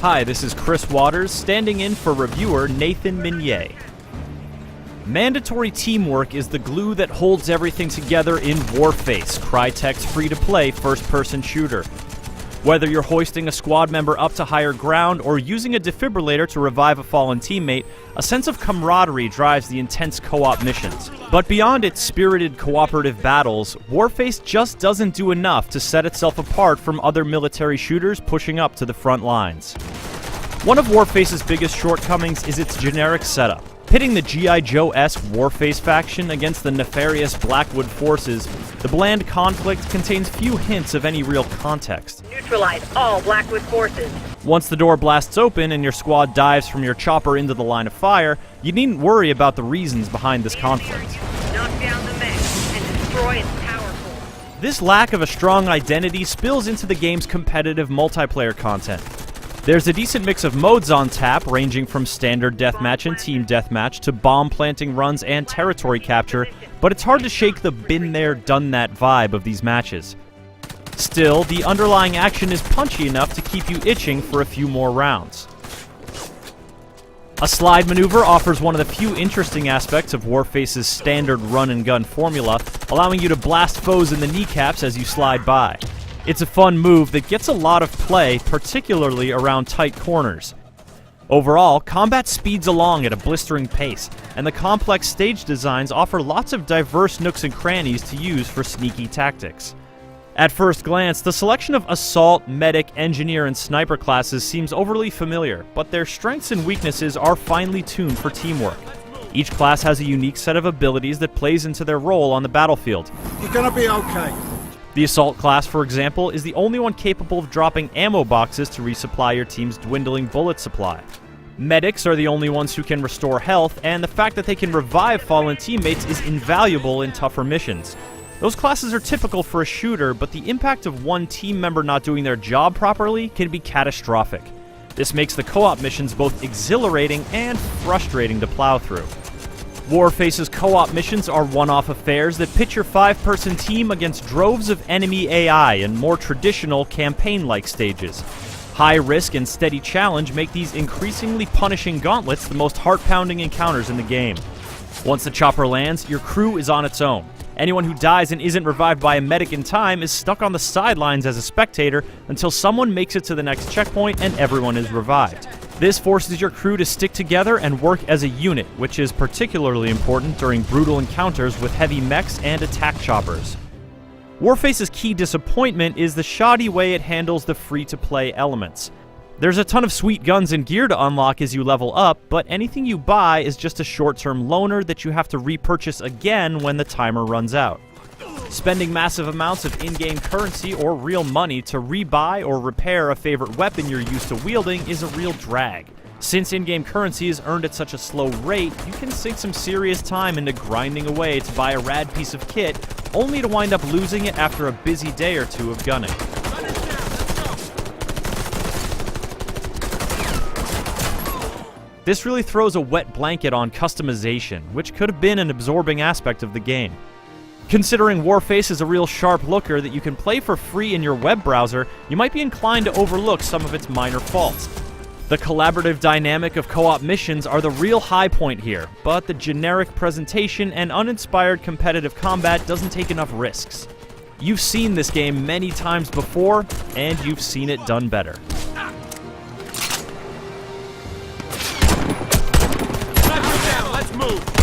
Hi, this is Chris Waters, standing in for reviewer Nathan Minier. Mandatory teamwork is the glue that holds everything together in Warface, Crytek's free-to-play first-person shooter. Whether you're hoisting a squad member up to higher ground or using a defibrillator to revive a fallen teammate, a sense of camaraderie drives the intense co-op missions. But beyond its spirited cooperative battles, Warface just doesn't do enough to set itself apart from other military shooters pushing up to the front lines. One of Warface's biggest shortcomings is its generic setup. Pitting the G.I. Joe-esque Warface faction against the nefarious Blackwood forces, the bland conflict contains few hints of any real context. Neutralize all Blackwood forces. Once the door blasts open and your squad dives from your chopper into the line of fire, you needn't worry about the reasons behind this conflict. Knock down the mech and destroy its power core. This lack of a strong identity spills into the game's competitive multiplayer content. There's a decent mix of modes on tap, ranging from standard deathmatch and team deathmatch to bomb planting runs and territory capture, but it's hard to shake the been there, done that vibe of these matches. Still, the underlying action is punchy enough to keep you itching for a few more rounds. A slide maneuver offers one of the few interesting aspects of Warface's standard run-and-gun formula, allowing you to blast foes in the kneecaps as you slide by. It's a fun move that gets a lot of play, particularly around tight corners. Overall, combat speeds along at a blistering pace, and the complex stage designs offer lots of diverse nooks and crannies to use for sneaky tactics. At first glance, the selection of Assault, Medic, Engineer, and Sniper classes seems overly familiar, but their strengths and weaknesses are finely tuned for teamwork. Each class has a unique set of abilities that plays into their role on the battlefield. You're gonna be okay. The Assault class, for example, is the only one capable of dropping ammo boxes to resupply your team's dwindling bullet supply. Medics are the only ones who can restore health, and the fact that they can revive fallen teammates is invaluable in tougher missions. Those classes are typical for a shooter, but the impact of one team member not doing their job properly can be catastrophic. This makes the co-op missions both exhilarating and frustrating to plow through. Warface's co-op missions are one-off affairs that pit your 5-person team against droves of enemy AI in more traditional campaign-like stages. High risk and steady challenge make these increasingly punishing gauntlets the most heart-pounding encounters in the game. Once the chopper lands, your crew is on its own. Anyone who dies and isn't revived by a medic in time is stuck on the sidelines as a spectator until someone makes it to the next checkpoint and everyone is revived. This forces your crew to stick together and work as a unit, which is particularly important during brutal encounters with heavy mechs and attack choppers. Warface's key disappointment is the shoddy way it handles the free-to-play elements. There's a ton of sweet guns and gear to unlock as you level up, but anything you buy is just a short-term loaner that you have to repurchase again when the timer runs out. Spending massive amounts of in-game currency or real money to rebuy or repair a favorite weapon you're used to wielding is a real drag. Since in-game currency is earned at such a slow rate, you can sink some serious time into grinding away to buy a rad piece of kit, only to wind up losing it after a busy day or two of gunning. This really throws a wet blanket on customization, which could have been an absorbing aspect of the game. Considering Warface is a real sharp looker that you can play for free in your web browser, you might be inclined to overlook some of its minor faults. The collaborative dynamic of co-op missions are the real high point here, but the generic presentation and uninspired competitive combat doesn't take enough risks. You've seen this game many times before, and you've seen it done better. Let's move.